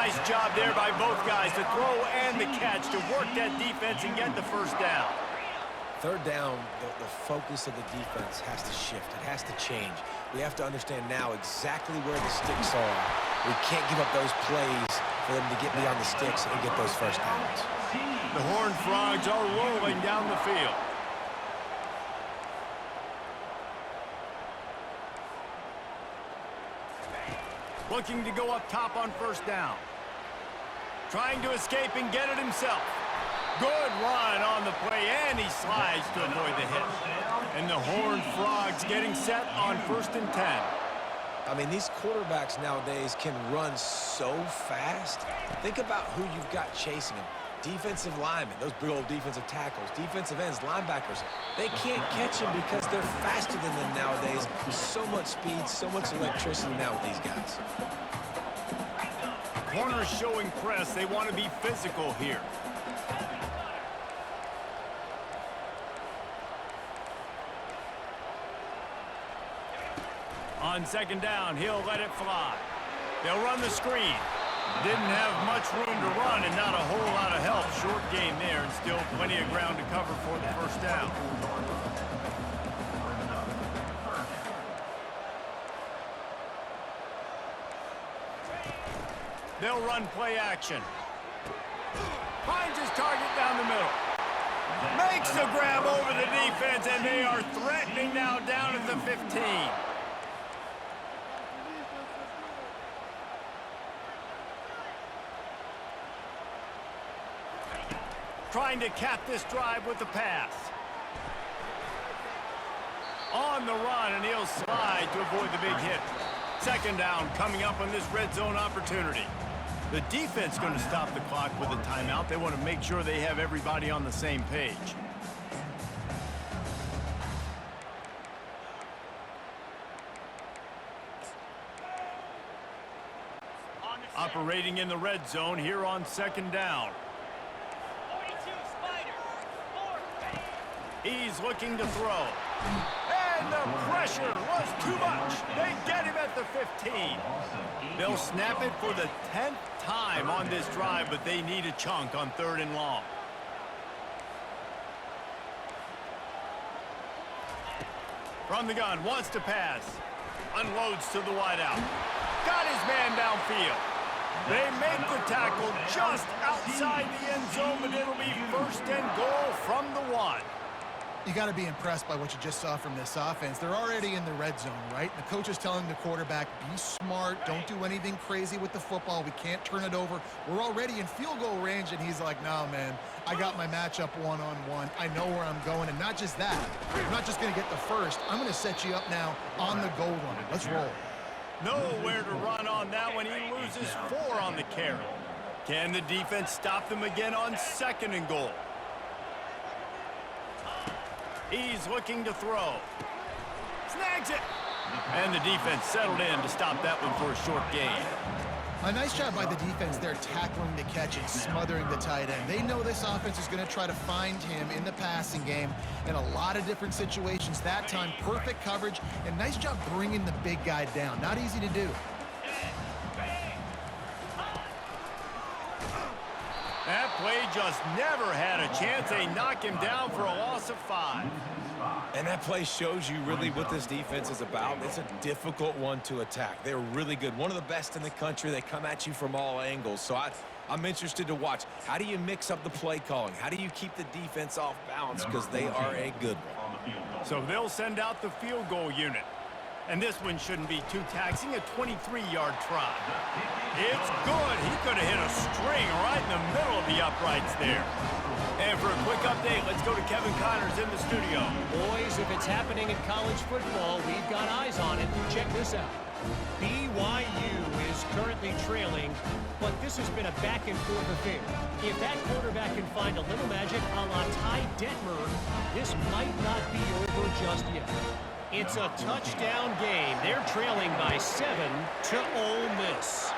Nice job there by both guys to throw and the catch to work that defense and get the first down. Third down, the focus of the defense has to shift. It has to change. We have to understand now exactly where the sticks are. We can't give up those plays for them to get beyond the sticks and get those first downs. The Horned Frogs are rolling down the field. Looking to go up top on first down. Trying to escape and get it himself. Good run on the play, and he slides to avoid the hit. And the Horned Frogs getting set on 1st and 10. I mean, these quarterbacks nowadays can run so fast. Think about who you've got chasing them. Defensive linemen, those big old defensive tackles, defensive ends, linebackers. They can't catch them because they're faster than them nowadays. So much speed, so much electricity now with these guys. Corners showing press. They want to be physical here. On 2nd down, he'll let it fly. They'll run the screen. Didn't have much room to run and not a whole lot of help. Short game there and still plenty of ground to cover for the first down. They'll run play action. Finds his target down the middle. Makes the grab over the defense, and they are threatening now down at the 15. Trying to cap this drive with the pass. On the run, and he'll slide to avoid the big hit. 2nd down coming up on this red zone opportunity. The defense going to stop the clock with a timeout. They want to make sure they have everybody on the same page. Operating in the red zone here on 2nd down. He's looking to throw. And the pressure was too much. They get him at the 15. They'll snap it for the 10th time on this drive, but they need a chunk on 3rd and long. From the gun, wants to pass. Unloads to the wideout. Got his man downfield. They make the tackle just outside the end zone, but it'll be 1st and goal from the 1. You got to be impressed by what you just saw from this offense. They're already in the red zone, right? The coach is telling the quarterback, be smart, don't do anything crazy with the football. We can't turn it over. We're already in field goal range, and he's like, no, man, I got my matchup one-on-one. I know where I'm going, and not just that. I'm not just going to get the first. I'm going to set you up now on the goal line. Let's roll. Nowhere to run on that one. He loses 4 on the carry. Can the defense stop them again on 2nd and goal? He's looking to throw. Snags it. And the defense settled in to stop that one for a short gain. A nice job by the defense there tackling the catch and smothering the tight end. They know this offense is going to try to find him in the passing game in a lot of different situations. That time, perfect coverage, and nice job bringing the big guy down. Not easy to do. That play just never had a chance. They knock him down for a loss of 5. And that play shows you really what this defense is about. It's a difficult one to attack. They're really good. One of the best in the country. They come at you from all angles. So I'm interested to watch. How do you mix up the play calling? How do you keep the defense off balance? Because they are a good one. So they'll send out the field goal unit. And this one shouldn't be too taxing, a 23-yard try. It's good. He could have hit a string right in the middle of the uprights there. And for a quick update, let's go to Kevin Connors in the studio. Boys, if it's happening in college football, we've got eyes on it. Check this out. BYU is currently trailing, but this has been a back-and-forth affair. If that quarterback can find a little magic a la Ty Detmer, this might not be over just yet. It's a touchdown game. They're trailing by 7 to Ole Miss.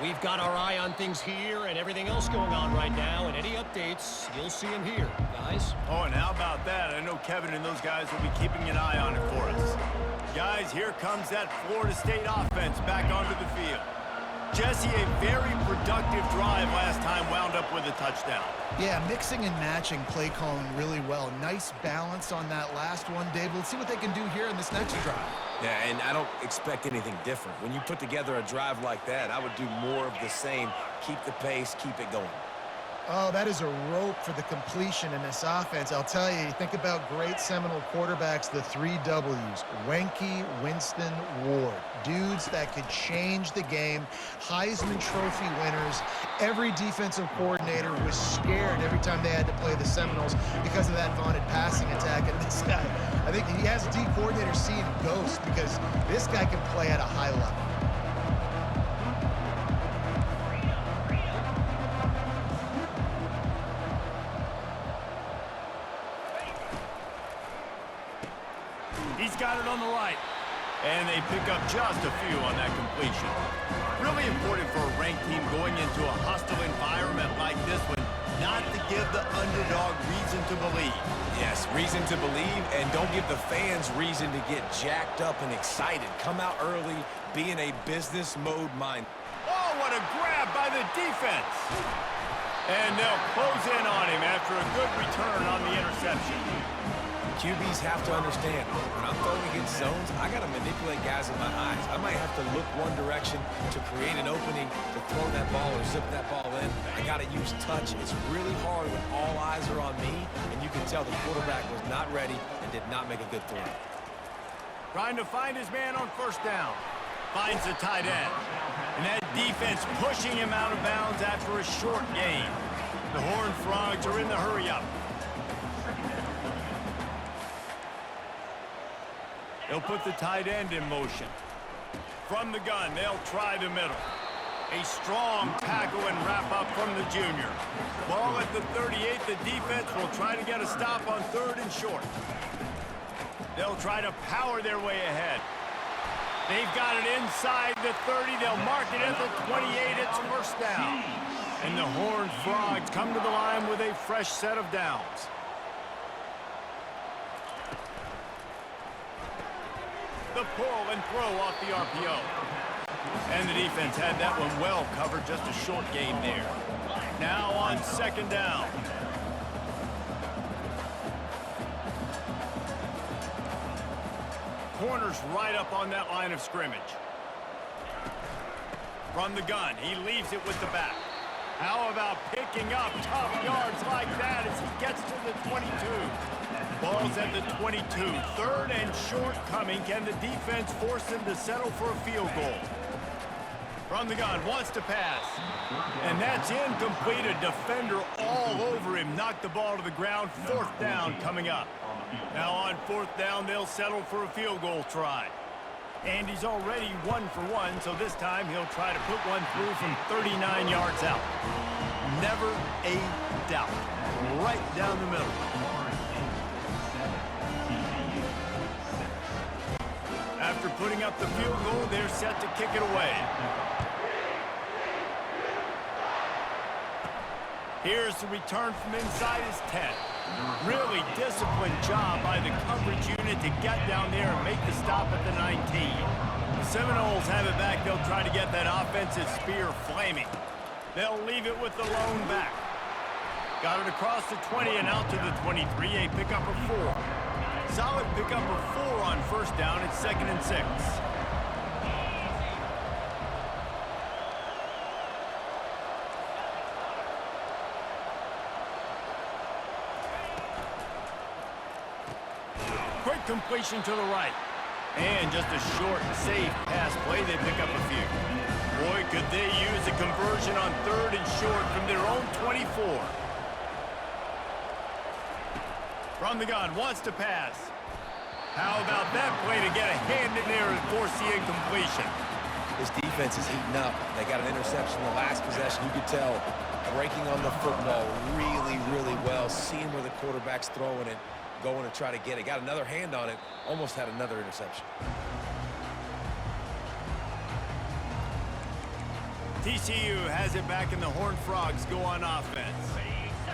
We've got our eye on things here and everything else going on right now, and any updates, you'll see them here, guys. Oh, and how about that? I know Kevin and those guys will be keeping an eye on it for us. Guys, here comes that Florida State offense back onto the field. Jesse, a very productive drive last time wound up with a touchdown. Yeah, mixing and matching play calling really well. Nice balance on that last one, Dave. Let's see what they can do here in this next drive. Yeah, and I don't expect anything different. When you put together a drive like that, I would do more of the same. Keep the pace, keep it going. Oh, that is a rope for the completion in this offense. I'll tell you, think about great Seminole quarterbacks, the 3 W's. Wenke, Winston, Ward. Dudes that could change the game. Heisman Trophy winners. Every defensive coordinator was scared every time they had to play the Seminoles because of that vaunted passing attack. And this guy, I think he has D coordinators seeing ghosts because this guy can play at a high level. He's got it on the right. And they pick up just a few on that completion. Really important for a ranked team going into a hostile environment like this one, not to give the underdog reason to believe. Yes, reason to believe, and don't give the fans reason to get jacked up and excited. Come out early, be in a business mode mind. Oh, what a grab by the defense. And they'll close in on him after a good return on the interception. QBs have to understand, when I'm throwing against zones, I got to manipulate guys in my eyes. I might have to look one direction to create an opening to throw that ball or zip that ball in. I got to use touch. It's really hard when all eyes are on me, and you can tell the quarterback was not ready and did not make a good throw. Trying to find his man on first down. Finds the tight end. And that defense pushing him out of bounds after a short gain. The Horned Frogs are in the hurry-up. They'll put the tight end in motion. From the gun, they'll try the middle. A strong tackle and wrap up from the junior. Ball at the 38. The defense will try to get a stop on 3rd and short. They'll try to power their way ahead. They've got it inside the 30. They'll mark it at the 28. It's first down. And the Horned Frogs come to the line with a fresh set of downs. The pull and throw off the RPO. And the defense had that one well covered, just a short gain there. Now on 2nd down. Corner's right up on that line of scrimmage. From the gun, he leaves it with the back. How about picking up tough yards like that as he gets to the 22? Ball's at the 22. 3rd and short coming. Can the defense force him to settle for a field goal? From the gun, wants to pass. And that's incomplete. A defender all over him. Knocked the ball to the ground. 4th down coming up. Now on 4th down, they'll settle for a field goal try. And he's already 1 for 1, so this time he'll try to put one through from 39 yards out. Never a doubt. Right down the middle. After putting up the field goal, they're set to kick it away. Here's the return from inside his 10. Really disciplined job by the coverage unit to get down there and make the stop at the 19. The Seminoles have it back. They'll try to get that offensive spear flaming. They'll leave it with the lone back. Got it across the 20 and out to the 23. A pickup of 4. Solid pickup of 4 on first down. It's 2nd and 6. Quick completion to the right. And just a short, safe pass play. They pick up a few. Boy, could they use a conversion on 3rd and short from their own 24. From the gun, wants to pass. How about that play to get a hand in there and force the incompletion? This defense is heating up. They got an interception in the last possession. You could tell breaking on the football really, really well. Seeing where the quarterback's throwing it, going to try to get it. Got another hand on it. Almost had another interception. TCU has it back, and the Horned Frogs go on offense.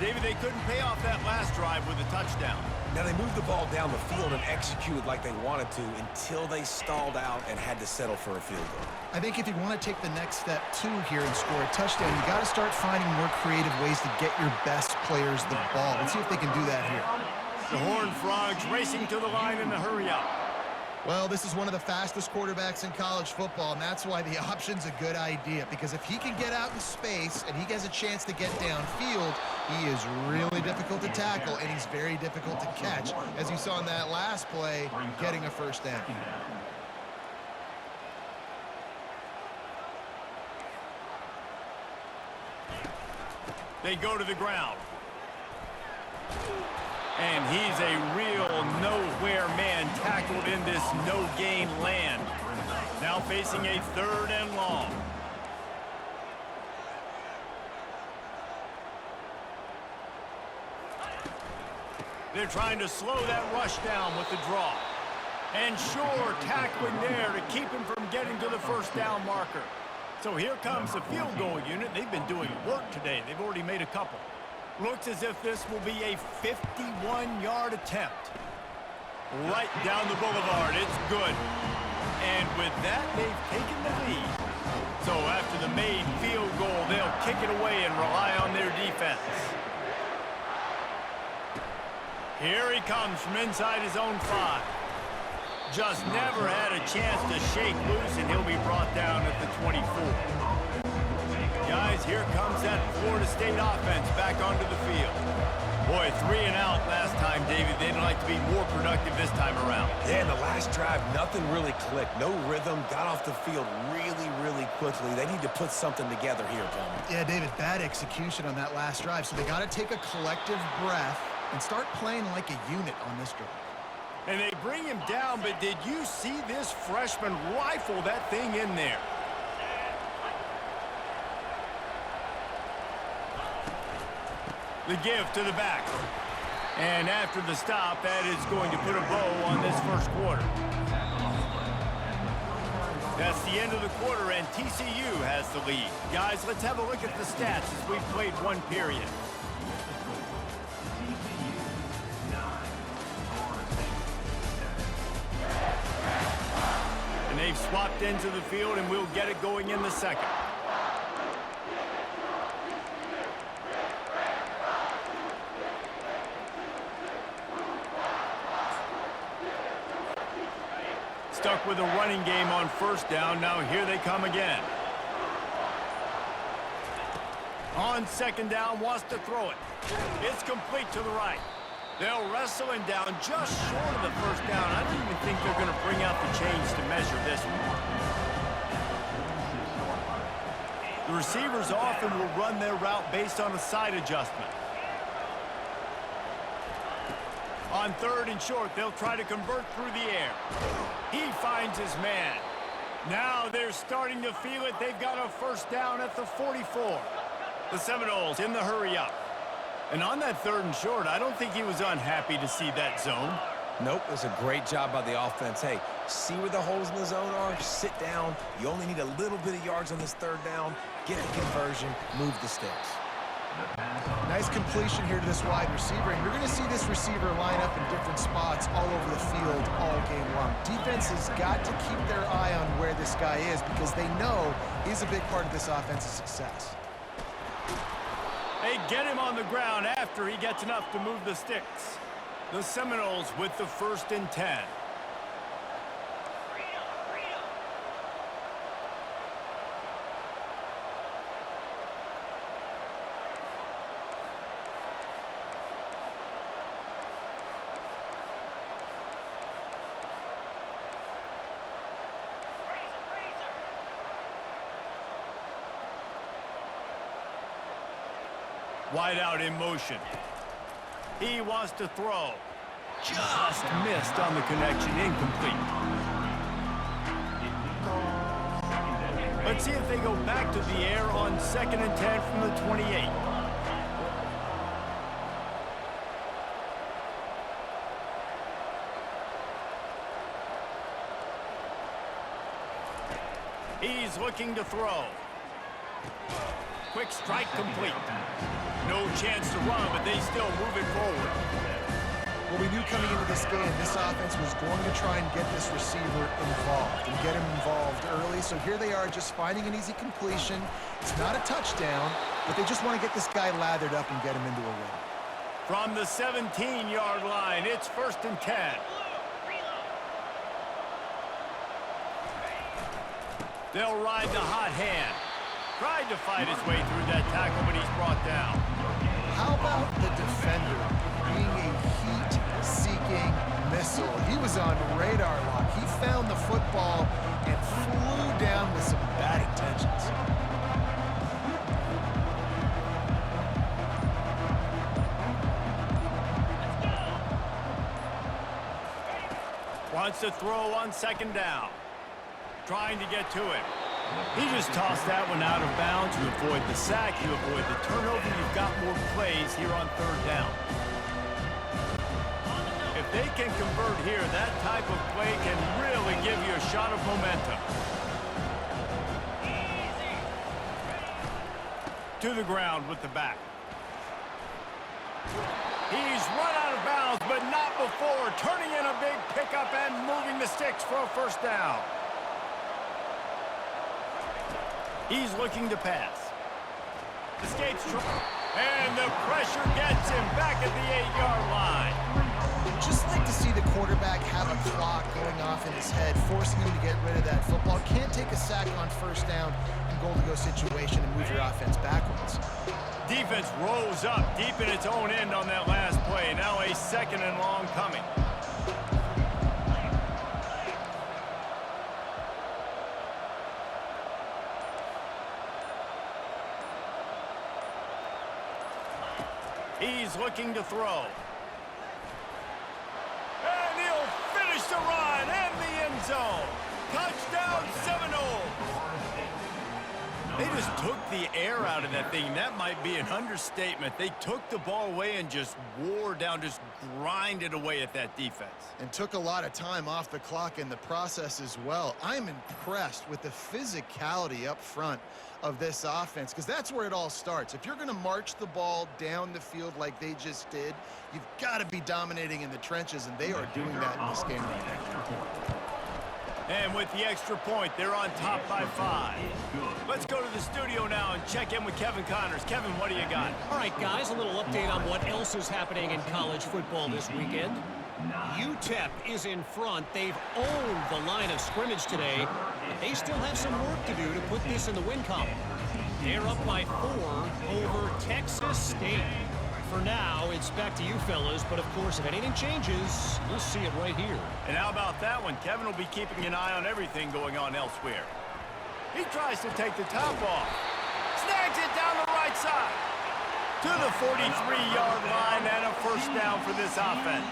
David, they couldn't pay off that last drive with a touchdown. Now, they moved the ball down the field and executed like they wanted to until they stalled out and had to settle for a field goal. I think if you want to take the next step, too, here and score a touchdown, you got to start finding more creative ways to get your best players the ball. Let's see if they can do that here. The Horned Frogs racing to the line in the hurry-up. Well, this is one of the fastest quarterbacks in college football, and that's why the option's a good idea, because if he can get out in space and he has a chance to get downfield, he is really difficult to tackle, and he's very difficult to catch, as you saw in that last play, getting a first down. They go to the ground. And he's a real nowhere man tackled in this no-gain land. Now facing a 3rd and long. They're trying to slow that rush down with the draw. And sure, tackling there to keep him from getting to the first down marker. So here comes the field goal unit. They've been doing work today. They've already made a couple. Looks as if this will be a 51-yard attempt. Right down the boulevard. It's good. And with that, they've taken the lead. So after the made field goal, they'll kick it away and rely on their defense. Here he comes from inside his own 5. Just never had a chance to shake loose, and he'll be brought down at the 24. Guys, here comes that Florida State offense back onto the field. Boy, 3 and out last time, David. They'd like to be more productive this time around. Yeah, in the last drive, nothing really clicked. No rhythm, got off the field really quickly. They need to put something together here, Tony. Yeah, David, bad execution on that last drive, so they got to take a collective breath and start playing like a unit on this drive. And they bring him down, but did you see this freshman rifle that thing in there? The give to the back. And after the stop, that is going to put a bow on this first quarter. That's the end of the quarter, and TCU has the lead. Guys, let's have a look at the stats as we've played one period. And they've swapped into the field, and we'll get it going in the second. Stuck with a running game on first down. Now here they come again. On second down, wants to throw it. It's complete to the right. They'll wrestle him down just short of the first down. I don't even think they're going to bring out the chains to measure this one. The receivers often will run their route based on a side adjustment. On 3rd and short, they'll try to convert through the air. He finds his man. Now they're starting to feel it. They've got a first down at the 44. The Seminoles in the hurry-up. And on that 3rd and short, I don't think he was unhappy to see that zone. Nope, it was a great job by the offense. Hey, see where the holes in the zone are? Sit down. You only need a little bit of yards on this 3rd down. Get the conversion. Move the sticks. Nice completion here to this wide receiver, and you're going to see this receiver line up in different spots all over the field all game long. Defense has got to keep their eye on where this guy is because they know he's a big part of this offense's success. They get him on the ground after he gets enough to move the sticks. The Seminoles with the 1st and 10. Wide out in motion. He wants to throw. Just missed on the connection. Incomplete. Let's see if they go back to the air on 2nd and 10 from the 28. He's looking to throw. Quick strike complete. No chance to run, but they still move it forward. Well, we knew coming into this game, this offense was going to try and get this receiver involved and get him involved early. So here they are just finding an easy completion. It's not a touchdown, but they just want to get this guy lathered up and get him into a win. From the 17-yard line, it's 1st and 10. They'll ride the hot hand. Tried to fight his way through that tackle, but he's brought down. How about the defender being a heat-seeking missile? He was on radar lock. He found the football and flew down with some bad intentions. Wants to throw on 2nd down. Trying to get to it. He just tossed that one out of bounds. You avoid the sack, you avoid the turnover. You've got more plays here on 3rd down. If they can convert here, that type of play can really give you a shot of momentum. To the ground with the back. He's run out of bounds, but not before. Turning in a big pickup and moving the sticks for a 1st down. He's looking to pass. Escapes trouble. And the pressure gets him back at the 8-yard line. Just like to see the quarterback have a clock going off in his head, forcing him to get rid of that football. Can't take a sack on 1st down in goal-to-go situation and move your offense backwards. Defense rose up deep in its own end on that last play. Now a 2nd and long coming. He's looking to throw. And he'll finish the run and the end zone. Touchdown, Seminoles. They just took the air out of that thing. That might be an understatement. They took the ball away and just wore down, just grinded away at that defense. And took a lot of time off the clock in the process as well. I'm impressed with the physicality up front of this offense, because that's where it all starts. If you're going to march the ball down the field like they just did, you've got to be dominating in the trenches, and they are doing that in this game right now. And with the extra point, they're on top by 5. Let's go to the studio now and check in with Kevin Connors. Kevin, what do you got? All right, guys, a little update on what else is happening in college football this weekend. UTEP is in front. They've owned the line of scrimmage today, but they still have some work to do to put this in the win column. They're up by 4 over Texas State. For now, it's back to you fellas, but of course, if anything changes, you'll see it right here. And how about that one? Kevin will be keeping an eye on everything going on elsewhere. He tries to take the top off. Snags it down the right side. To the 43-yard line and a 1st down for this offense.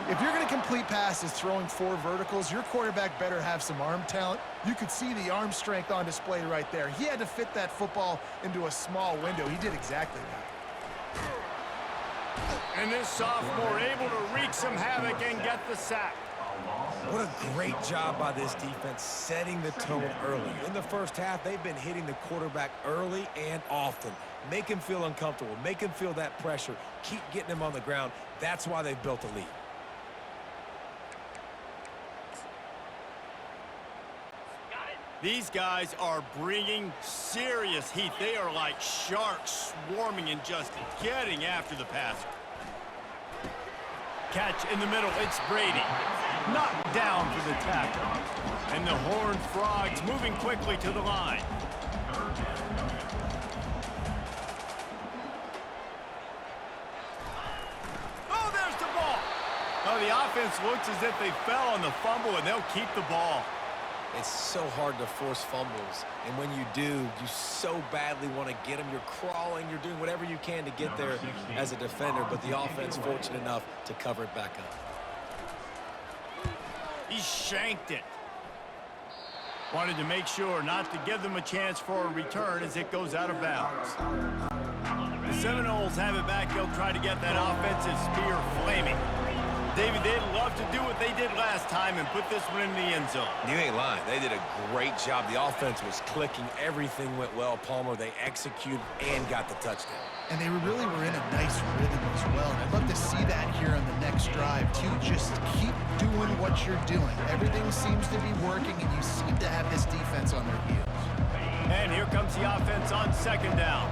If you're going to complete passes throwing 4 verticals, your quarterback better have some arm talent. You could see the arm strength on display right there. He had to fit that football into a small window. He did exactly that. And this sophomore able to wreak some havoc and get the sack. What a great job by this defense setting the tone early. In the 1st half, they've been hitting the quarterback early and often. Make him feel uncomfortable. Make him feel that pressure. Keep getting him on the ground. That's why they've built a lead. These guys are bringing serious heat. They are like sharks swarming and just getting after the passer. Catch in the middle. It's Brady. Knocked down for the tackle. And the Horned Frogs moving quickly to the line. Oh, there's the ball. Oh, the offense looks as if they fell on the fumble, and they'll keep the ball. It's so hard to force fumbles, and when you do, you so badly want to get them. You're crawling, you're doing whatever you can to get there as a defender, but the offense fortunate enough to cover it back up. He shanked it. Wanted to make sure not to give them a chance for a return as it goes out of bounds. The Seminoles have it back. They'll try to get that offensive spear flaming. David, they'd love to do what they did last time and put this one in the end zone. You ain't lying. They did a great job. The offense was clicking. Everything went well, Palmer. They executed and got the touchdown. And they really were in a nice rhythm as well. And I'd love to see that here on the next drive, too. Just keep doing what you're doing. Everything seems to be working, and you seem to have this defense on their heels. And here comes the offense on second down.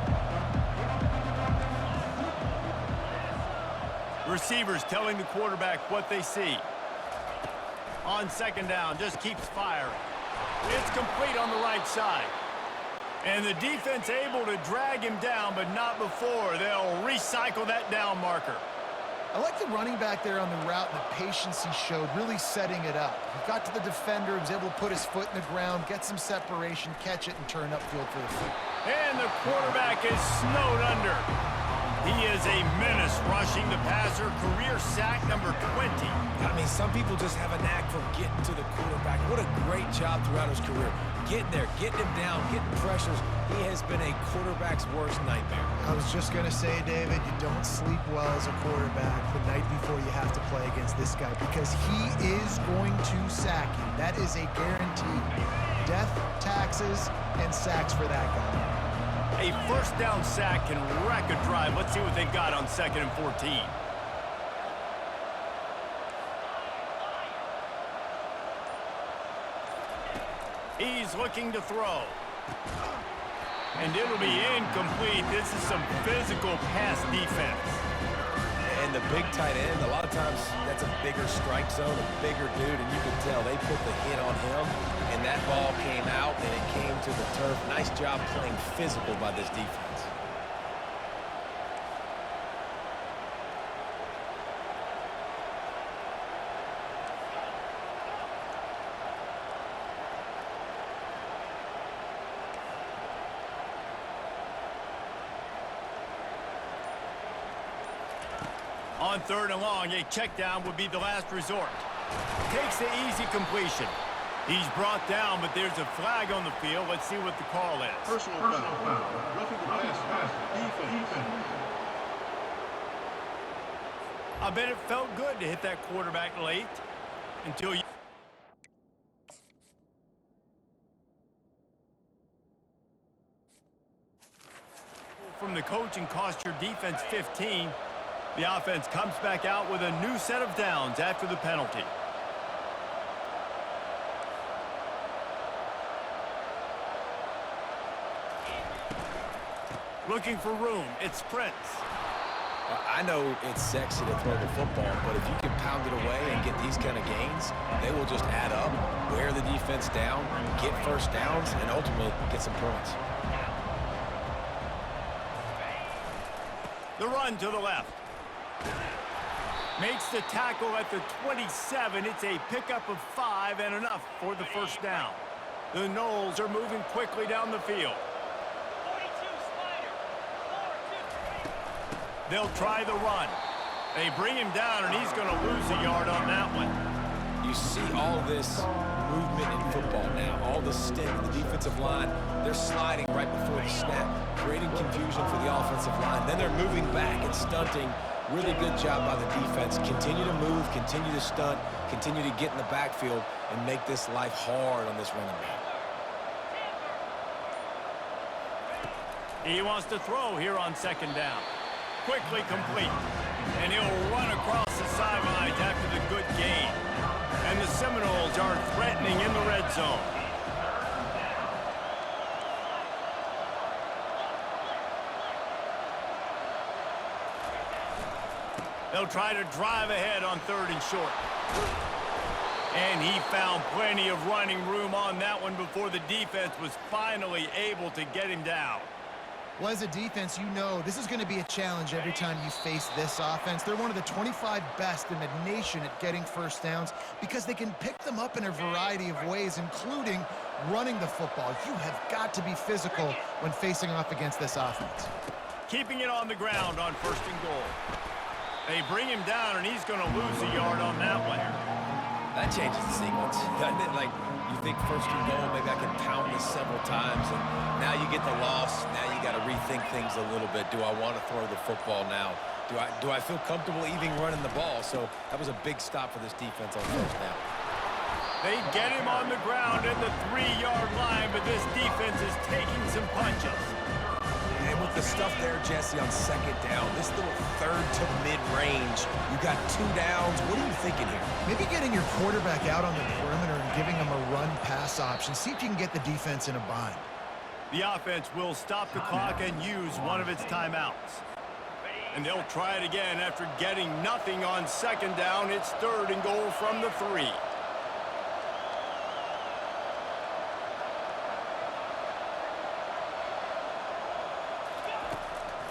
Receivers telling the quarterback what they see. On second down, just keeps firing. It's complete on the right side. And the defense able to drag him down, but not before. They'll recycle that down marker. I like the running back there on the route and the patience he showed, really setting it up. He got to the defender, he was able to put his foot in the ground, get some separation, catch it, and turn upfield for the foot. And the quarterback is snowed under. He is a menace rushing the passer, career sack number 20. I mean, some people just have a knack for getting to the quarterback. What a great job throughout his career. Getting there, getting him down, getting pressures. He has been a quarterback's worst nightmare. I was just going to say, David, you don't sleep well as a quarterback the night before you have to play against this guy because he is going to sack you. That is a guarantee. Death, taxes, and sacks for that guy. A first down sack can wreck a drive. Let's see what they've got on 2nd and 14. He's looking to throw. And it'll be incomplete. This is some physical pass defense. And the big tight end, a lot of times that's a bigger strike zone, a bigger dude, and you can tell they put the hit on him, and that ball came out, and it came to the turf. Nice job playing physical by this defense. On 3rd and long, a check down would be the last resort. Takes the easy completion. He's brought down, but there's a flag on the field. Let's see what the call is. Personal foul. Roughing the pass. Defense. I bet it felt good to hit that quarterback late until you... From the coach and cost your defense 15. The offense comes back out with a new set of downs after the penalty. Looking for room. It sprints. I know it's sexy to throw the football, but if you can pound it away and get these kind of gains, they will just add up, wear the defense down, get first downs, and ultimately get some points. The run to the left. Makes the tackle at the 27. It's a pickup of 5 and enough for the first down. The Noles are moving quickly down the field. They'll try the run. They bring him down, and he's going to lose a yard on that one. You see all this movement in football now, all the sting, the defensive line, they're sliding right before the snap, creating confusion for the offensive line. Then they're moving back and stunting. Really good job by the defense. Continue to move, continue to stunt, continue to get in the backfield and make this life hard on this running back. He wants to throw here on 2nd down. Quickly complete. And he'll run across the sidelines after the good gain. And the Seminoles are threatening in the red zone. They'll try to drive ahead on 3rd and short. And he found plenty of running room on that one before the defense was finally able to get him down. Well, as a defense, you know this is going to be a challenge every time you face this offense. They're one of the 25 best in the nation at getting first downs because they can pick them up in a variety of ways, including running the football. You have got to be physical when facing off against this offense. Keeping it on the ground on 1st and goal. They bring him down, and he's going to lose a yard on that one. That changes the sequence, doesn't it? Like, you think 1st and goal, maybe I can pound this several times, and now you get the loss. Now you got to rethink things a little bit. Do I want to throw the football now? Do I feel comfortable even running the ball? So that was a big stop for this defense on first down. They get him on the ground at the 3-yard line, but this defense is taking some punches. And with the stuff there, Jesse, on second down, this little third to mid-range, you got 2 downs. What are you thinking here? Maybe getting your quarterback out on the perimeter and giving him a run-pass option. See if you can get the defense in a bind. The offense will stop the clock and use one of its timeouts. And they'll try it again after getting nothing on second down. It's 3rd and goal from the 3.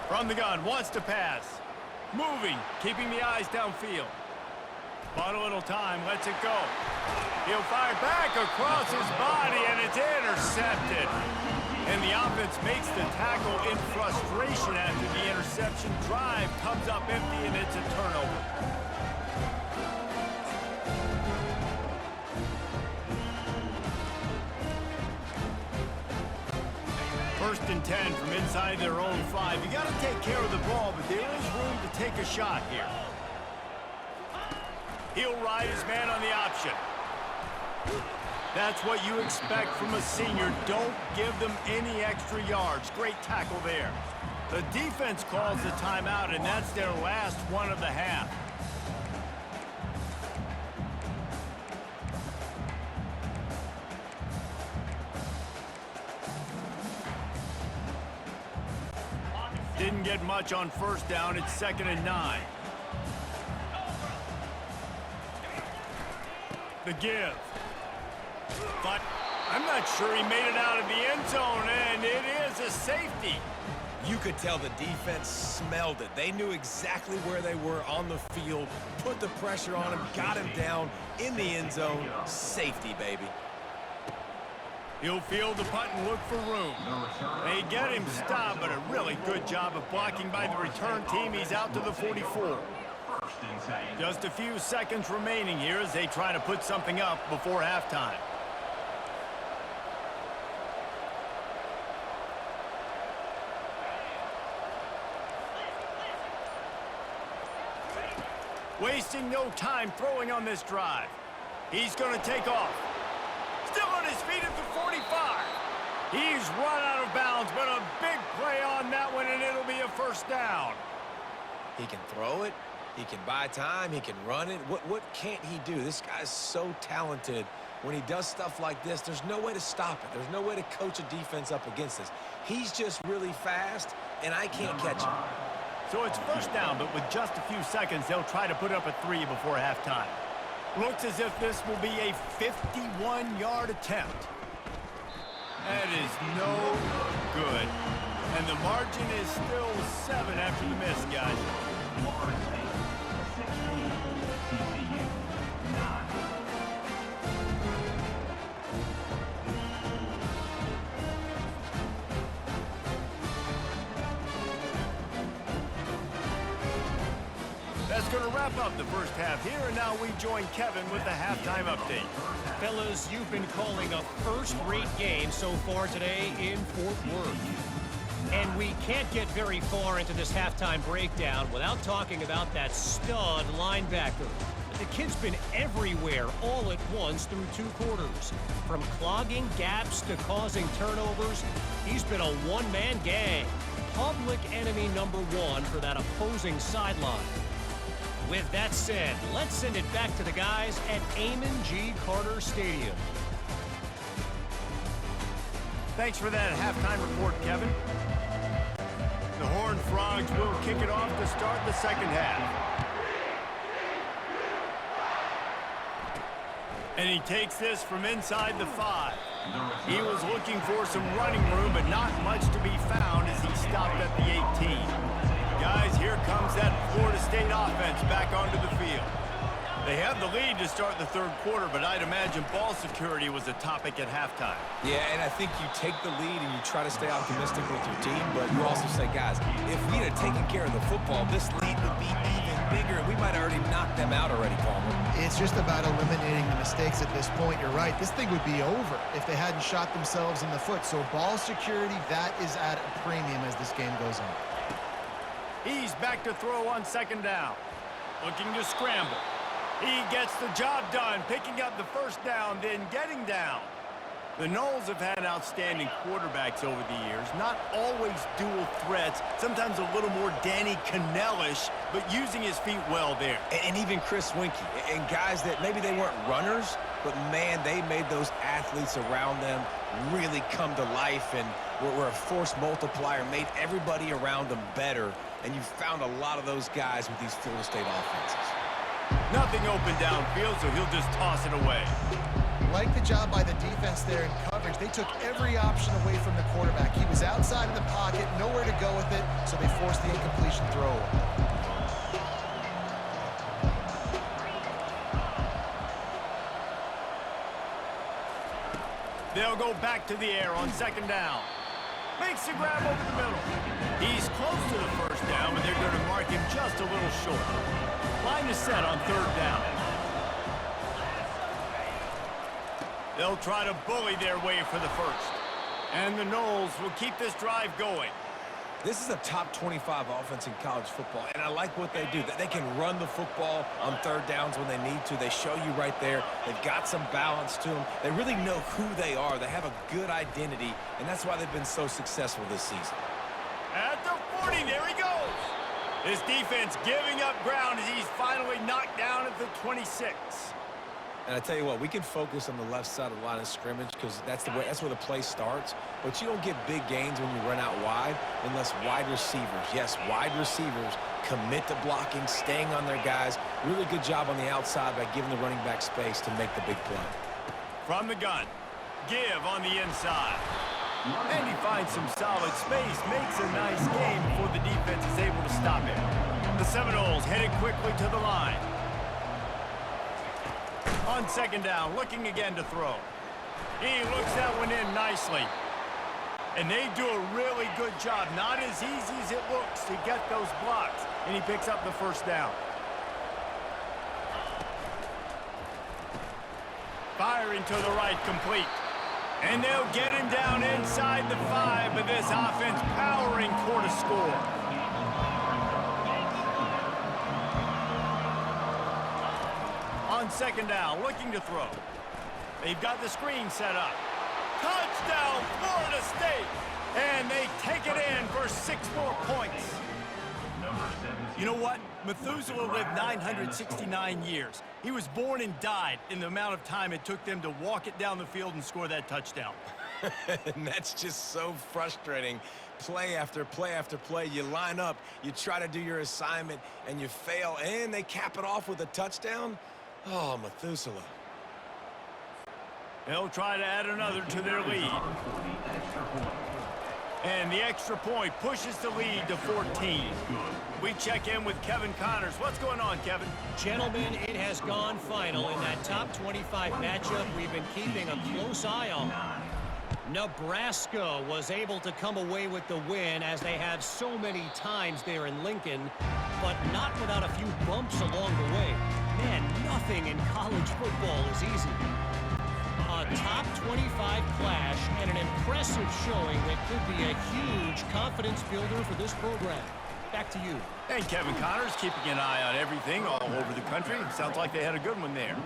From the gun, wants to pass. Moving, keeping the eyes downfield. Bought a little time, lets it go. He'll fire back across his body, and it's intercepted. And the offense makes the tackle in frustration after the interception. Drive comes up empty, and it's a turnover. First and 10 from inside their own 5. You got to take care of the ball, but there is room to take a shot here. He'll ride his man on the option. That's what you expect from a senior. Don't give them any extra yards. Great tackle there. The defense calls the timeout, and that's their last one of the half. Didn't get much on first down. It's 2nd and 9. The give. But I'm not sure he made it out of the end zone, and it is a safety. You could tell the defense smelled it. They knew exactly where they were on the field, put the pressure on him, got him down in the end zone. Safety, baby. He'll field the punt and look for room. They get him stopped, but a really good job of blocking by the return team. He's out to the 44. Just a few seconds remaining here as they try to put something up before halftime. Wasting no time throwing on this drive. He's going to take off. Still on his feet at the 45. He's run out of bounds, but a big play on that one, and it'll be a first down. He can throw it. He can buy time. He can run it. What can't he do? This guy's so talented. When he does stuff like this, there's no way to stop it. There's no way to coach a defense up against this. He's just really fast, and I can't catch him. So it's first down, but with just a few seconds, they'll try to put up a 3 before halftime. Looks as if this will be a 51-yard attempt. That is no good. And the margin is still 7 after the miss, guys. TCU, 9. That's going to wrap up the first half here, and now we join Kevin with the halftime update. Fellas, you've been calling a first-rate game so far today in Fort Worth. And we can't get very far into this halftime breakdown without talking about that stud linebacker. The kid's been everywhere all at once through 2 quarters. From clogging gaps to causing turnovers, he's been a one-man gang. Public enemy number 1 for that opposing sideline. With that said, let's send it back to the guys at Amon G. Carter Stadium. Thanks for that halftime report, Kevin. The Horned Frogs will kick it off to start the second half. And he takes this from inside the 5. He was looking for some running room, but not much to be found as he stopped at the 18. Guys, here comes that Florida State offense back onto the field. They have the lead to start the third quarter, but I'd imagine ball security was a topic at halftime. Yeah, and I think you take the lead and you try to stay optimistic with your team, but you also say, guys, if we had taken care of the football, this lead would be even bigger, and we might have already knocked them out already, Palmer. It's just about eliminating the mistakes at this point. You're right. This thing would be over if they hadn't shot themselves in the foot. So ball security, that is at a premium as this game goes on. He's back to throw on second down. Looking to scramble. He gets the job done, picking up the first down, then getting down. The Noles have had outstanding quarterbacks over the years. Not always dual threats, sometimes a little more Danny Cannell-ish, but using his feet well there. And even Chris Winkie, and guys that maybe they weren't runners, but man, they made those athletes around them really come to life and were a force multiplier, made everybody around them better, and you found a lot of those guys with these Florida State offenses. Nothing open downfield, so he'll just toss it away. Like the job by the defense there in coverage. They took every option away from the quarterback. He was outside of the pocket, nowhere to go with it, so they forced the incompletion throw away. They'll go back to the air on second down. Makes the grab over the middle. He's close to the first down, but they're going to mark him just a little short. Line is set on third down. They'll try to bully their way for the first. And the Noles will keep this drive going. This is a top 25 offense in college football, and I like what they do. They can run the football on third downs when they need to. They show you right there. They've got some balance to them. They really know who they are. They have a good identity, and that's why they've been so successful this season. At the 40, there he goes. This defense giving up ground as he's finally knocked down at the 26. And I tell you what, we can focus on the left side of the line of scrimmage because that's where the play starts. But you don't get big gains when you run out wide unless wide receivers, yes, wide receivers, commit to blocking, staying on their guys. Really good job on the outside by giving the running back space to make the big play. From the gun, give on the inside. And he finds some solid space, makes a nice game before the defense is able to stop him. The Seminoles headed quickly to the line. On second down, looking again to throw. He looks that one in nicely. And they do a really good job. Not as easy as it looks to get those blocks. And he picks up the first down. Firing to the right, complete. And they'll get him down inside the 5, but this offense powering toward a score. On second down, looking to throw. They've got the screen set up. Touchdown, Florida State! And they take it in for 6 more points. You know what? Methuselah lived 969 years. He was born and died in the amount of time it took them to walk it down the field and score that touchdown. And that's just so frustrating. Play after play after play. You line up, you try to do your assignment, and you fail, and they cap it off with a touchdown? Oh, Methuselah. They'll try to add another to their lead. And the extra point pushes the lead to 14. We check in with Kevin Connors. What's going on, Kevin? Gentlemen, it has gone final in that top 25 matchup we've been keeping a close eye on. Nebraska was able to come away with the win, as they have so many times there in Lincoln, but not without a few bumps along the way. Man, nothing in college football is easy. A top 25 clash and an impressive showing that could be a huge confidence builder for this program. Back to you. Hey, Kevin Connors, keeping an eye on everything all over the country. Sounds like they had a good one there.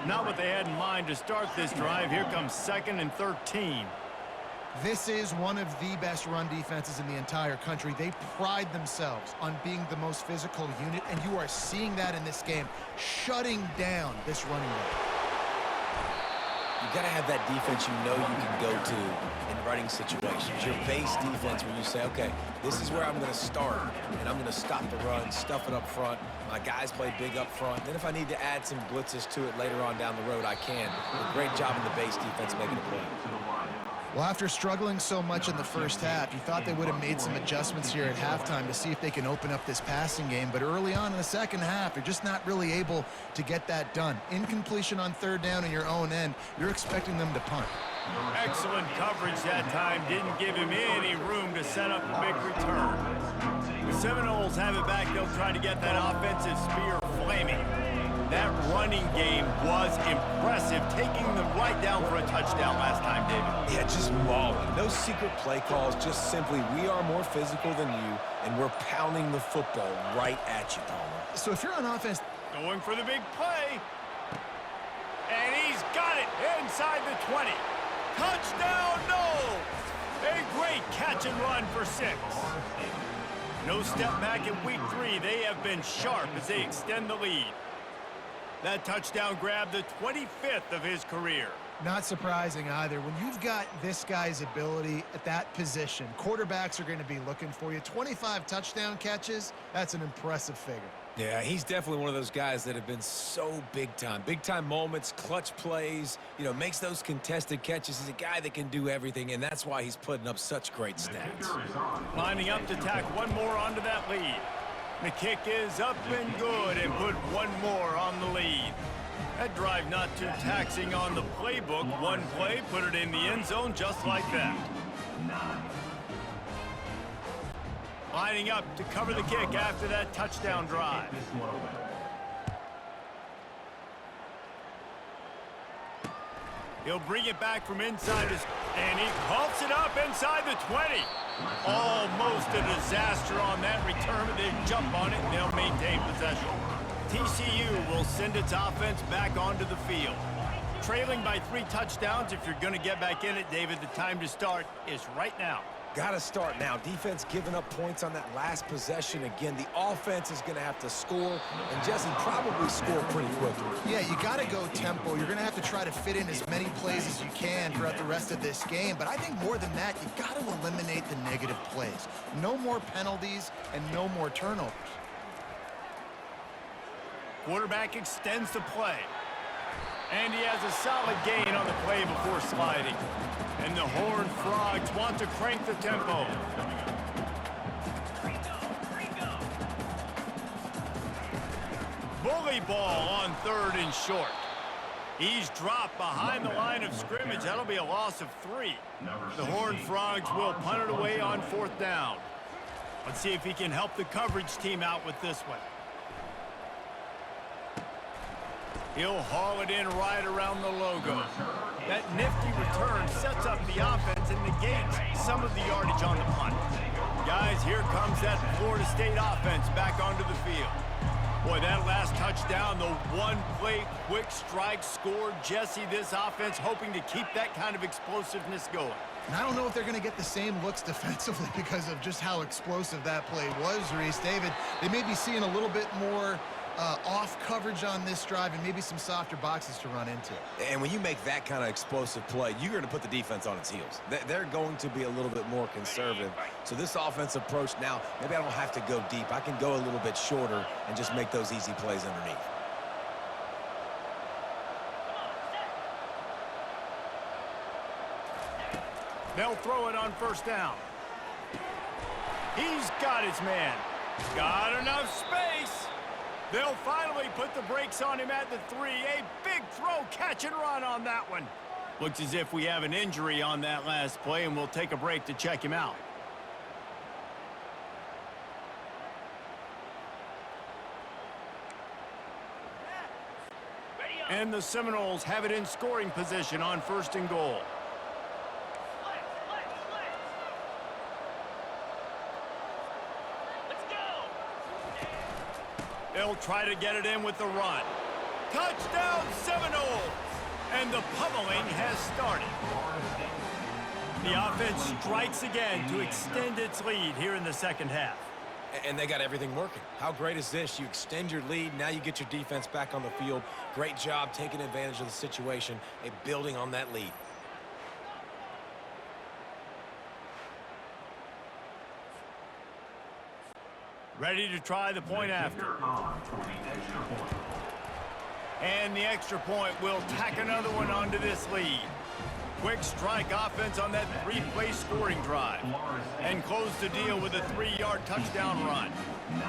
Not what they had in mind to start this drive. Here comes 2nd and 13. This is one of the best run defenses in the entire country. They pride themselves on being the most physical unit, and you are seeing that in this game, shutting down this running game. You got to have that defense you know you can go to in running situations. Your base defense where you say, okay, this is where I'm going to start, and I'm going to stop the run, stuff it up front. My guys play big up front. Then if I need to add some blitzes to it later on down the road, I can. A great job in the base defense making a play. Well, after struggling so much in the first half, you thought they would have made some adjustments here at halftime to see if they can open up this passing game. But early on in the second half, they're just not really able to get that done. Incompletion on third down in your own end, you're expecting them to punt. Excellent coverage that time. Didn't give him any room to set up a big return. The Seminoles have it back. They'll try to get that offensive spear flaming. That running game was impressive, taking them right down for a touchdown last time, David. Yeah, just mauling. No secret play calls, just simply we are more physical than you, and we're pounding the football right at you, Palmer. So if you're on offense, Going for the big play. And he's got it inside the 20. Touchdown, no! A great catch and run for 6. No step back in week 3. They have been sharp as they extend the lead. That touchdown grabbed the 25th of his career. not surprising either. When you've got this guy's ability at that position, quarterbacks are going to be looking for you. 25 touchdown catches, that's an impressive figure. Yeah, he's definitely one of those guys that have been so big time. Big time moments, clutch plays, you know, makes those contested catches. He's a guy that can do everything, and that's why he's putting up such great stats. Lining up to tack one more onto that lead. The kick is up and good and put one more on the lead. That drive not too taxing on the playbook. One play, put it in the end zone just like that. Lining up to cover the kick after that touchdown drive. He'll bring it back from inside his, and he pumps it up inside the 20. Almost a disaster on that return, but they jump on it and they'll maintain possession. TCU will send its offense back onto the field. Trailing by 3 touchdowns, if you're going to get back in it, David, the time to start is right now. Got to start now. Defense giving up points on that last possession. Again, the offense is going to have to score, and Jesse probably score pretty quickly. Yeah, you got to go tempo. You're going to have to try to fit in as many plays as you can throughout the rest of this game. But I think more than that, you got to eliminate the negative plays. No more penalties and no more turnovers. Quarterback extends the play. And he has a solid gain on the play before sliding. And the Horned Frogs want to crank the tempo. Bully ball on 3rd and short. He's dropped behind the line of scrimmage. That'll be a loss of 3. The Horned Frogs will punt it away on 4th down. Let's see if he can help the coverage team out with this one. He'll haul it in right around the logo. That nifty return sets up the offense and negates some of the yardage on the punt. Guys, here comes that Florida State offense back onto the field. Boy, that last touchdown, the one-play quick strike score. Jesse, this offense hoping to keep that kind of explosiveness going. And I don't know if they're going to get the same looks defensively because of just how explosive that play was, Reese. David, they may be seeing a little bit more off coverage on this drive and maybe some softer boxes to run into. And when you make that kind of explosive play, you're going to put the defense on its heels. They're going to be a little bit more conservative. So this offensive approach now, maybe I don't have to go deep. I can go a little bit shorter and just make those easy plays underneath. They'll throw it on 1st down. He's got his man. Got enough space. They'll finally put the brakes on him at the 3. A big throw, catch and run on that one. Looks as if we have an injury on that last play, and we'll take a break to check him out. And the Seminoles have it in scoring position on 1st and goal. They'll try to get it in with the run. Touchdown, Seminoles! And the pummeling has started. The offense strikes again to extend its lead here in the 2nd half. And they got everything working. How great is this? You extend your lead, now you get your defense back on the field. Great job taking advantage of the situation and building on that lead. Ready to try the point after. And the extra point will tack another one onto this lead. Quick strike offense on that 3-play scoring drive. And close the deal with a 3-yard touchdown run.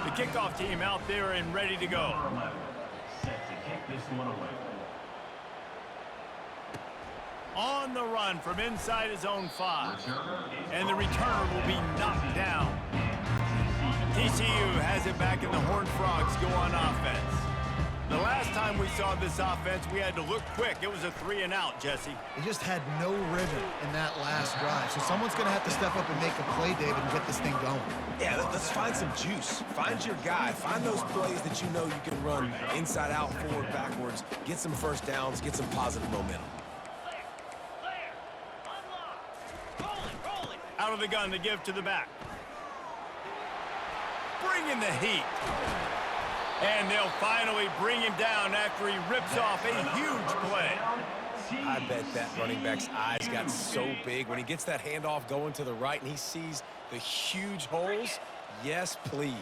The kickoff team out there and ready to go. Set to kick this one away. On the run from inside his own 5. And the returner will be knocked down. TCU has it back and the Horned Frogs go on offense. The last time we saw this offense, we had to look quick. It was a 3-and-out, Jesse. They just had no rhythm in that last drive. So someone's going to have to step up and make a play, David, and get this thing going. Yeah, let's find some juice. Find your guy. Find those plays that you know you can run inside out, forward, backwards. Get some first downs. Get some positive momentum. Out of the gun to give to the back. Bring in the heat. And they'll finally bring him down after he rips off a huge play. I bet that running back's eyes got so big when he gets that handoff going to the right and he sees the huge holes. Yes, please.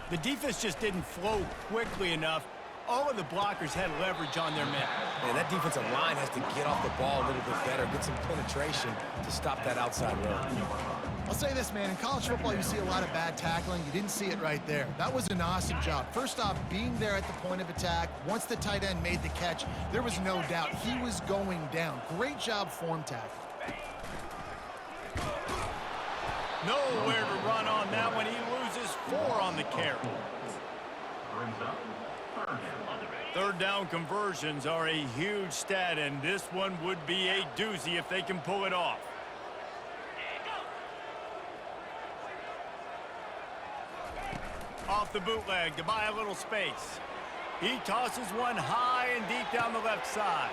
The defense just didn't flow quickly enough. All of the blockers had leverage on their men. Man, that defensive line has to get off the ball a little bit better, get some penetration to stop that outside run. I'll say this, man. In college football, you see a lot of bad tackling. You didn't see it right there. That was an awesome job. First off, being there at the point of attack. Once the tight end made the catch, there was no doubt he was going down. Great job form tackle. Nowhere to run on that one. He loses 4 on the carry. Third down conversions are a huge stat, and this one would be a doozy if they can pull it off. Off the bootleg to buy a little space. He tosses one high and deep down the left side.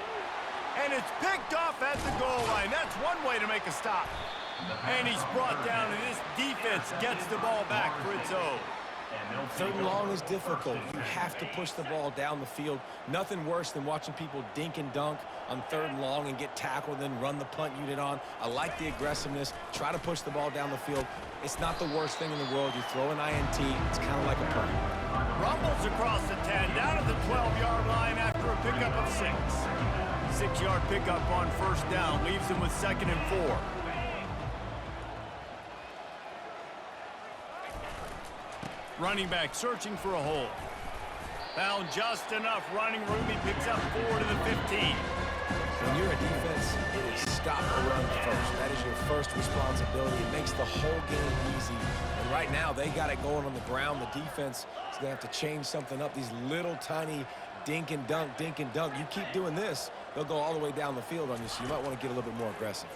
And it's picked off at the goal line. That's one way to make a stop. And he's brought down, and this defense gets the ball back for its own. Third and long is difficult. You have to push the ball down the field. Nothing worse than watching people dink and dunk on third and long and get tackled and then run the punt unit on. I like the aggressiveness. Try to push the ball down the field. It's not the worst thing in the world. You throw an INT, it's kind of like a punt. Rumbles across the 10, down at the 12-yard line after a pickup of 6. 6-yard pickup on first down leaves him with 2nd and 4. Running back searching for a hole. Found just enough running room. He picks up 4 to the 15. When you're a defense, it is stop the run first. That is your first responsibility. It makes the whole game easy. And right now, they got it going on the ground. The defense is going to have to change something up. These little tiny dink and dunk, dink and dunk. You keep doing this, they'll go all the way down the field on you, so you might want to get a little bit more aggressive.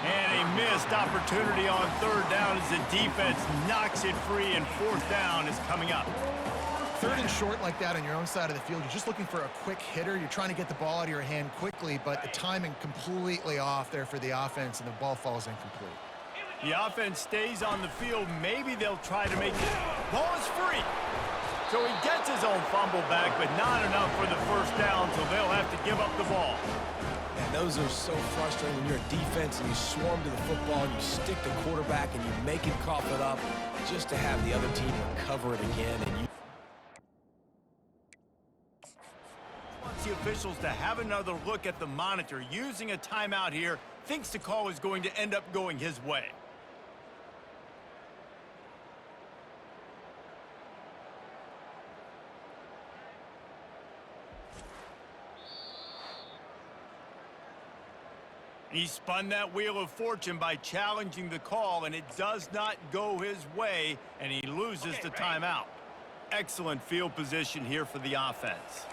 And a missed opportunity on third down as the defense knocks it free, and 4th down is coming up. Third and short like that on your own side of the field, you're just looking for a quick hitter. You're trying to get the ball out of your hand quickly, but the timing completely off there for the offense, and the ball falls incomplete. The offense stays on the field. Maybe they'll try to make it. Ball is free. So he gets his own fumble back, but not enough for the first down, so they'll have to give up the ball. And those are so frustrating when you're a defense and you swarm to the football and you stick the quarterback and you make him cough it up just to have the other team recover it again. And you wants the officials to have another look at the monitor. Using a timeout here, thinks the call is going to end up going his way. He spun that wheel of fortune by challenging the call, and it does not go his way, and he loses the timeout. Excellent field position here for the offense.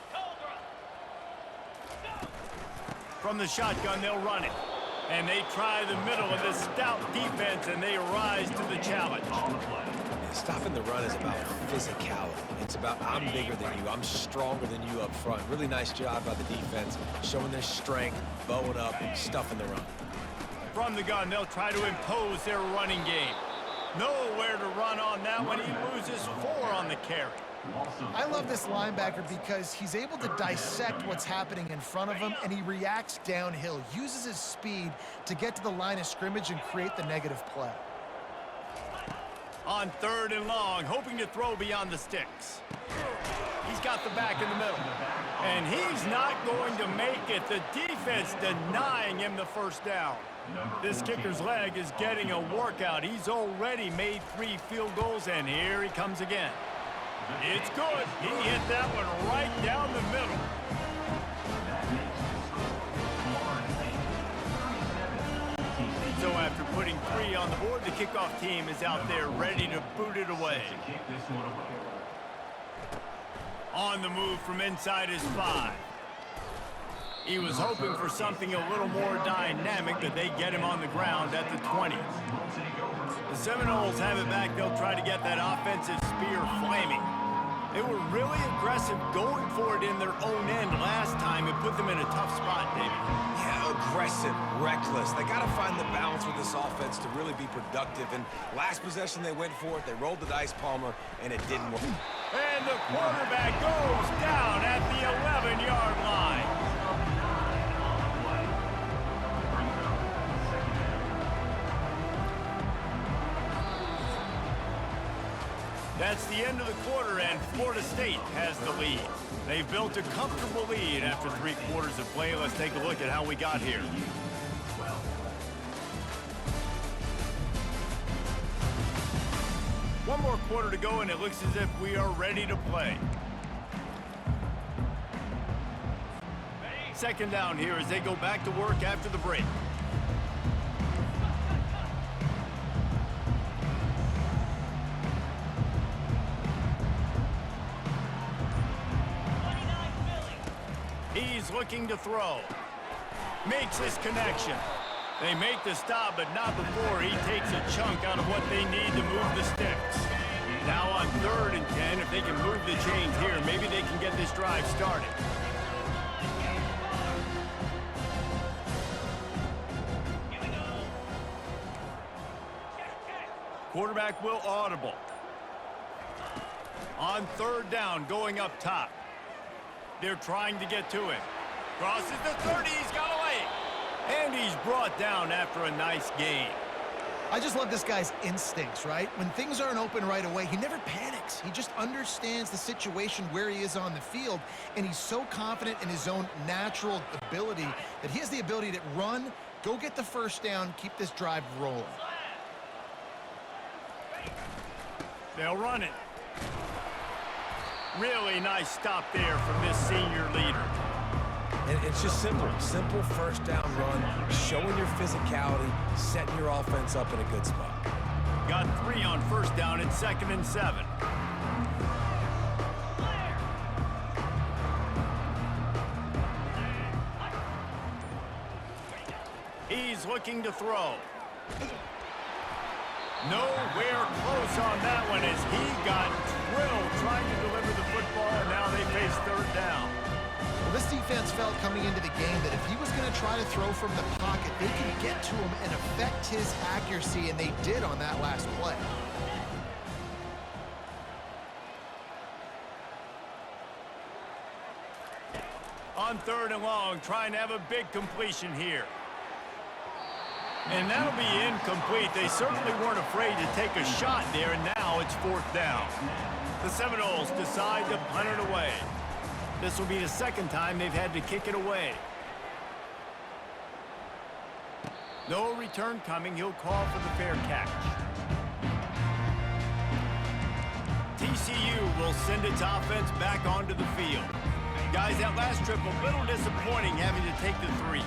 From the shotgun, they'll run it. And they try the middle of this stout defense, and they rise to the challenge. Stopping the run is about physicality. It's about I'm bigger than you, I'm stronger than you up front. Really nice job by the defense, showing their strength, bowing up, stuffing the run. From the gun, they'll try to impose their running game. Nowhere to run on that one. He loses 4 on the carry. I love this linebacker because he's able to dissect what's happening in front of him, and he reacts downhill, uses his speed to get to the line of scrimmage and create the negative play. On third and long, hoping to throw beyond the sticks. He's got the back in the middle. And he's not going to make it. The defense denying him the first down. This kicker's leg is getting a workout. He's already made 3 field goals, and here he comes again. It's good. He hit that one right down the middle. So after putting 3 on the board, the kickoff team is out there ready to boot it away. On the move from inside his 5. He was hoping for something a little more dynamic, but they get him on the ground at the 20. The Seminoles have it back. They'll try to get that offensive spear flaming. They were really aggressive going for it in their own end last time. It put them in a tough spot, David. Yeah, aggressive, reckless. They got to find the balance with this offense to really be productive. And last possession they went for it. They rolled the dice, Palmer, and it didn't work. And the quarterback goes down at the 11-yard line. That's the end of the quarter, and Florida State has the lead. They've built a comfortable lead after 3 quarters of play. Let's take a look at how we got here. One more quarter to go, and it looks as if we are ready to play. Second down here as they go back to work after the break. He's looking to throw. Makes his connection. They make the stop, but not before he takes a chunk out of what they need to move the sticks. Now on 3rd and 10, if they can move the chains here, maybe they can get this drive started. Quarterback will audible. On 3rd down, going up top. They're trying to get to him. Crosses the 30, he's got away. And he's brought down after a nice gain. I just love this guy's instincts, right? When things aren't open right away, he never panics. He just understands the situation where he is on the field, and he's so confident in his own natural ability that he has the ability to run, go get the first down, keep this drive rolling. They'll run it. Really nice stop there from this senior leader. And it's just simple. Simple first down run, showing your physicality, setting your offense up in a good spot. Got 3 on 1st down and 2nd and 7. He's looking to throw. Nowhere close on that one as he got drilled trying to deliver the football, and now they face 3rd down. Well, this defense felt coming into the game that if he was going to try to throw from the pocket, they could get to him and affect his accuracy, and they did on that last play. On 3rd and long, trying to have a big completion here. And that'll be incomplete. They certainly weren't afraid to take a shot there, and now it's 4th down. The Seminoles decide to punt it away. This will be the 2nd time they've had to kick it away. No return coming. He'll call for the fair catch. TCU will send its offense back onto the field. Guys, that last trip a little disappointing having to take the 3.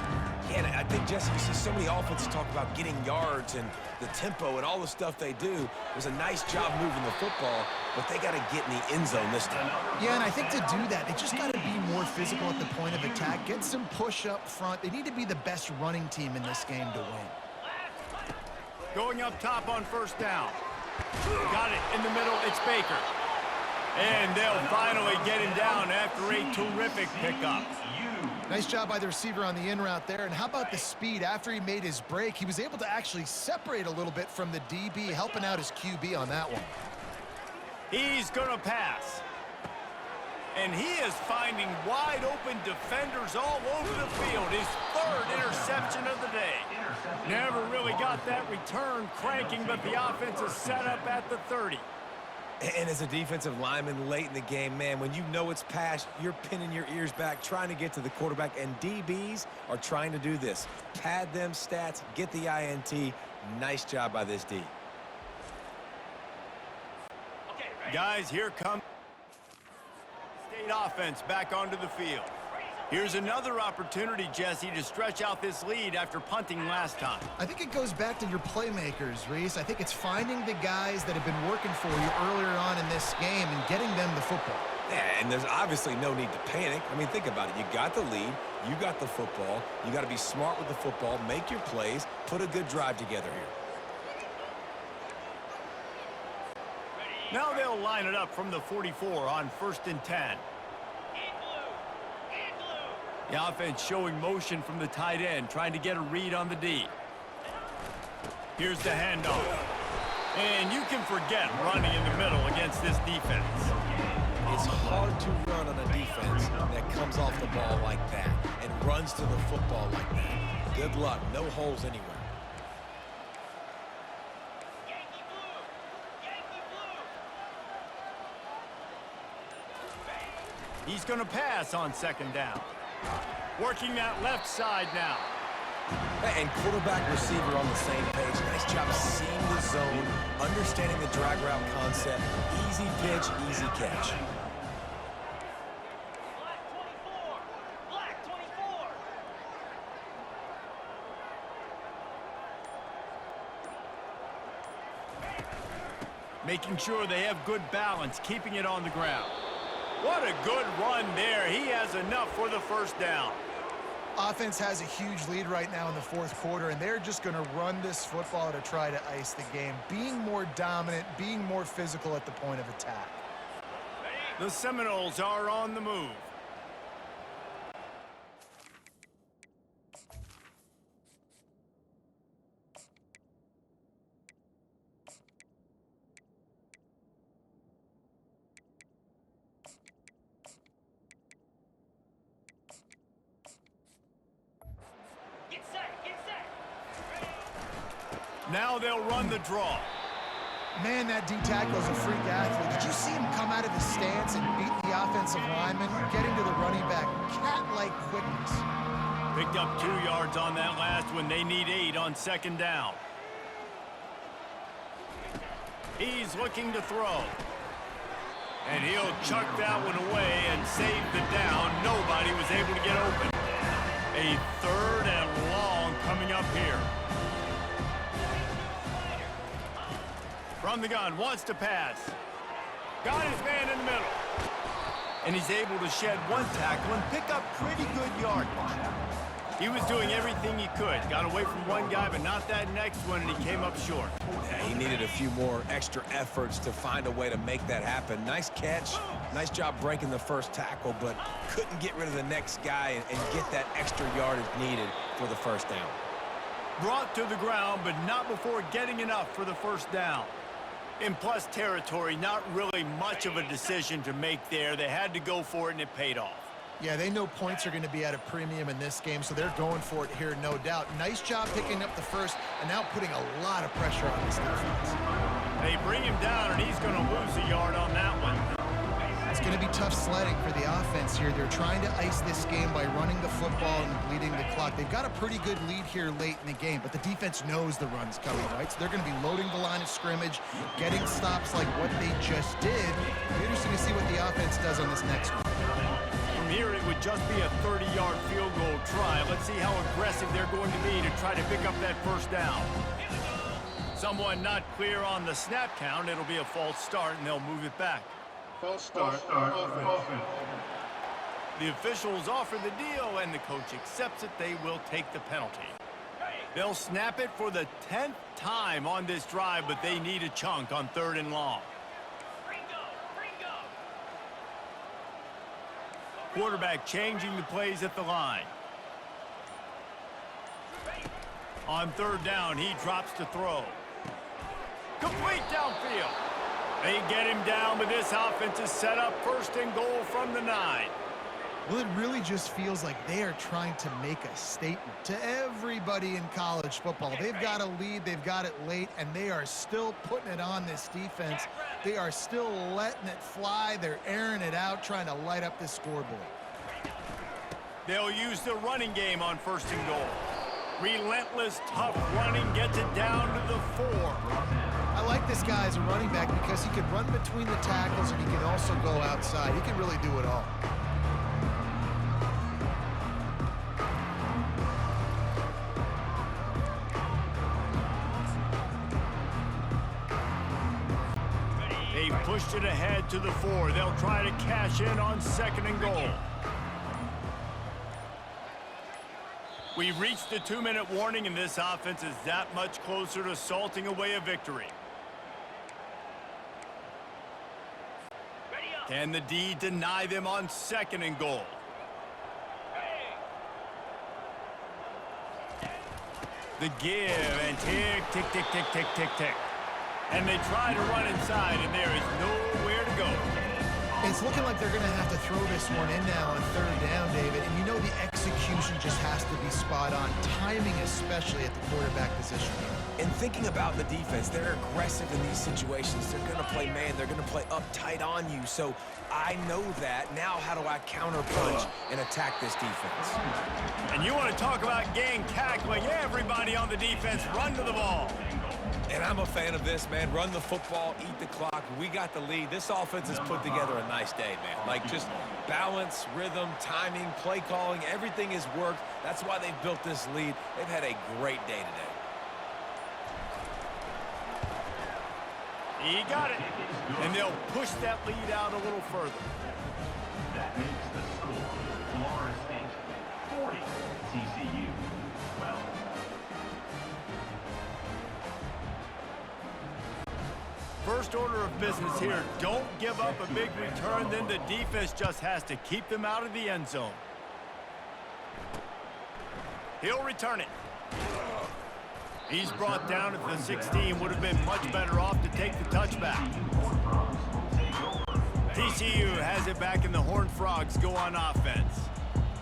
Yeah, and I think, Jesse, you see so many offenses talk about getting yards and the tempo and all the stuff they do. It was a nice job moving the football, but they got to get in the end zone this time. Yeah, and I think to do that, they just got to be more physical at the point of attack, get some push up front. They need to be the best running team in this game to win. Going up top on 1st down. Got it in the middle. It's Baker. And they'll finally get him down after a terrific pickup. Nice job by the receiver on the in route there. And how about the speed? After he made his break, he was able to actually separate a little bit from the DB, helping out his QB on that one. He's going to pass. And he is finding wide open defenders all over the field. His 3rd interception of the day. Never really got that return cranking, but the offense is set up at the 30. And as a defensive lineman late in the game, man, when you know it's past, you're pinning your ears back, trying to get to the quarterback, and DBs are trying to do this. Pad them stats, get the INT. Nice job by this D. Guys, here comes State offense back onto the field. Here's another opportunity, Jesse, to stretch out this lead after punting last time. I think it goes back to your playmakers, Reese. I think it's finding the guys that have been working for you earlier on in this game and getting them the football. Yeah, and there's obviously no need to panic. I mean, think about it. You got the lead. You got the football. You got to be smart with the football, make your plays, put a good drive together here. Now they'll line it up from the 44 on 1st and 10. The offense showing motion from the tight end, trying to get a read on the D. Here's the handoff. And you can forget running in the middle against this defense. It's hard to run on a defense that comes off the ball like that and runs to the football like that. Good luck. No holes anywhere. He's going to pass on 2nd down. Working that left side now. And quarterback receiver on the same page. Nice job seeing the zone, understanding the drag route concept. Easy pitch, easy catch. Making sure they have good balance, keeping it on the ground. What a good run there. He has enough for the 1st down. Offense has a huge lead right now in the 4th quarter, and they're just going to run this football to try to ice the game. Being more dominant, being more physical at the point of attack. The Seminoles are on the move. Now they'll run the draw. Man, that D-tackle's a freak athlete. Did you see him come out of his stance and beat the offensive lineman, getting to the running back? Cat-like quickness. Picked up 2 yards on that last one. They need 8 on 2nd down. He's looking to throw. And he'll chuck that one away and save the down. Nobody was able to get open. A 3rd and long coming up here. From the gun, wants to pass. Got his man in the middle. And he's able to shed 1 tackle and pick up pretty good yardage. He was doing everything he could. Got away from 1 guy, but not that next one, and he came up short. Yeah, he needed a few more extra efforts to find a way to make that happen. Nice catch. Nice job breaking the 1st tackle, but couldn't get rid of the next guy and get that extra yardage needed for the 1st down. Brought to the ground, but not before getting enough for the 1st down. In plus territory, not really much of a decision to make there. They had to go for it, and it paid off. Yeah, they know points are going to be at a premium in this game, so they're going for it here, no doubt. Nice job picking up the 1st and now putting a lot of pressure on this defense. They bring him down, and he's going to lose a yard on that one. It's going to be tough sledding for the offense here. They're trying to ice this game by running the football and bleeding the clock. They've got a pretty good lead here late in the game, but the defense knows the run's coming, right? So they're going to be loading the line of scrimmage, getting stops like what they just did. It'll be interesting to see what the offense does on this next one. From here, it would just be a 30-yard field goal try. Let's see how aggressive they're going to be to try to pick up that 1st down. Someone not clear on the snap count. It'll be a false start, and they'll move it back. False start. Offense. The officials offer the deal, and the coach accepts it. They will take the penalty. They'll snap it for the 10th time on this drive, but they need a chunk on 3rd and long. Quarterback changing the plays at the line. On 3rd down, he drops to throw. Complete downfield. They get him down, but this offense is set up 1st and goal from the 9. Well, it really just feels like they are trying to make a statement to everybody in college football. They've got a lead, they've got it late, and they are still putting it on this defense. They are still letting it fly. They're airing it out, trying to light up this scoreboard. They'll use the running game on 1st and goal. Relentless, tough running gets it down to the 4. I like this guy as a running back because he can run between the tackles and he can also go outside. He can really do it all. They They've pushed it ahead to the 4. They'll try to cash in on 2nd and goal. We've reached the 2-minute warning, and this offense is that much closer to salting away a victory. Can the D deny them on 2nd and goal? The give, and tick, tick, tick, tick, tick, tick, tick. And they try to run inside, and there is nowhere to go. It's looking like they're going to have to throw this one in now on 3rd down, David. And you know the execution just has to be spot on. Timing, especially at the quarterback position. And thinking about the defense, they're aggressive in these situations. They're going to play man. They're going to play uptight on you. So I know that. Now how do I counter-punch and attack this defense? And you want to talk about gang tackling. Everybody on the defense run to the ball. And I'm a fan of this, man. Run the football, eat the clock. We got the lead. This offense has put together a nice day, man. Like, just balance, rhythm, timing, play calling, everything has worked. That's why they've built this lead. They've had a great day today. He got it. And they'll push that lead out a little further. That makes the score Florida State 40, TCU 12. First order of business here, don't give up a big return, then the defense just has to keep them out of the end zone. He'll return it. He's brought down at the 16, would have been much better off to take the touchback. TCU has it back in the Horned Frogs go on offense.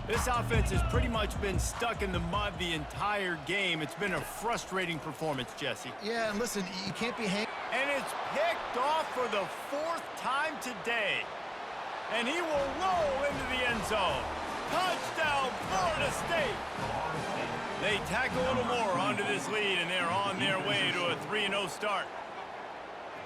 This offense has pretty much been stuck in the mud the entire game. It's been a frustrating performance, Jesse. Yeah, and listen, you can't be hanging. And it's picked off for the 4th time today. And he will roll into the end zone. Touchdown, Florida State. They tack a little more onto this lead, and they're on their way to a 3-0 start.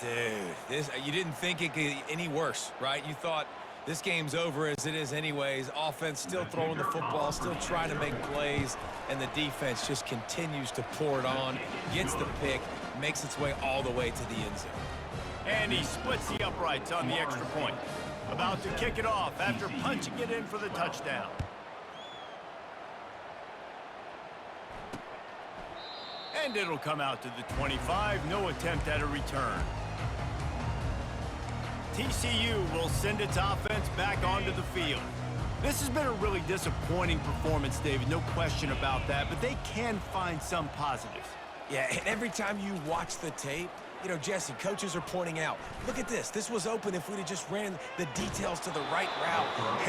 Dude, you didn't think it could get any worse, right? You thought this game's over as it is anyways. Offense still throwing the football, still trying to make plays, and the defense just continues to pour it on, gets the pick, makes its way all the way to the end zone. And he splits the uprights on the extra point. About to kick it off after punching it in for the touchdown. And it'll come out to the 25. No attempt at a return. TCU will send its offense back onto the field. This has been a really disappointing performance, David. No question about that, but they can find some positives. Yeah, and every time you watch the tape, you know, Jesse, coaches are pointing out, look at this. This was open if we'd have just ran the details to the right route,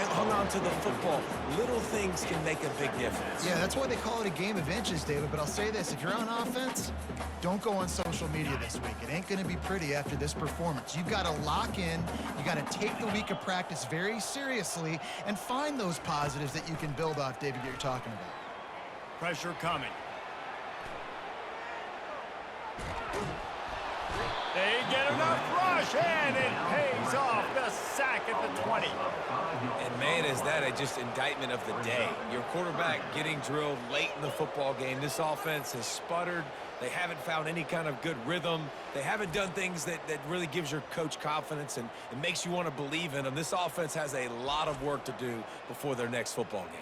hung on to the football. Little things can make a big difference. Yeah, that's why they call it a game of inches, David. But I'll say this, if you're on offense, don't go on social media this week. It ain't going to be pretty after this performance. You've got to lock in. You got to take the week of practice very seriously and find those positives that you can build off, David, that you're talking about. Pressure coming. They get enough rush, and it pays off. The sack at the 20. And, man, is that a just indictment of the day. Your quarterback getting drilled late in the football game. This offense has sputtered. They haven't found any kind of good rhythm. They haven't done things that really gives your coach confidence and it makes you want to believe in them. This offense has a lot of work to do before their next football game.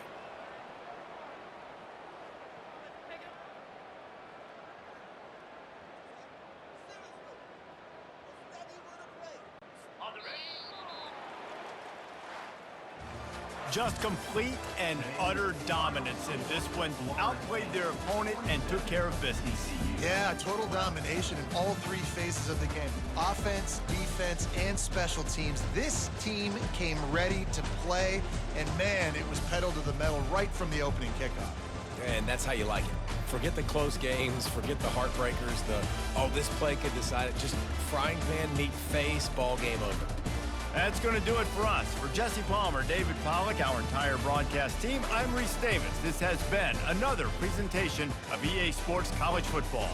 Just complete and utter dominance in this one. Outplayed their opponent and took care of business. Yeah, total domination in all 3 phases of the game. Offense, defense, and special teams. This team came ready to play, and, man, it was pedal to the metal right from the opening kickoff. And that's how you like it. Forget the close games, forget the heartbreakers, this play could decide it. Just frying pan, meat face, ball game over. That's going to do it for us. For Jesse Palmer, David Pollack, our entire broadcast team, I'm Reese Davis. This has been another presentation of EA Sports College Football.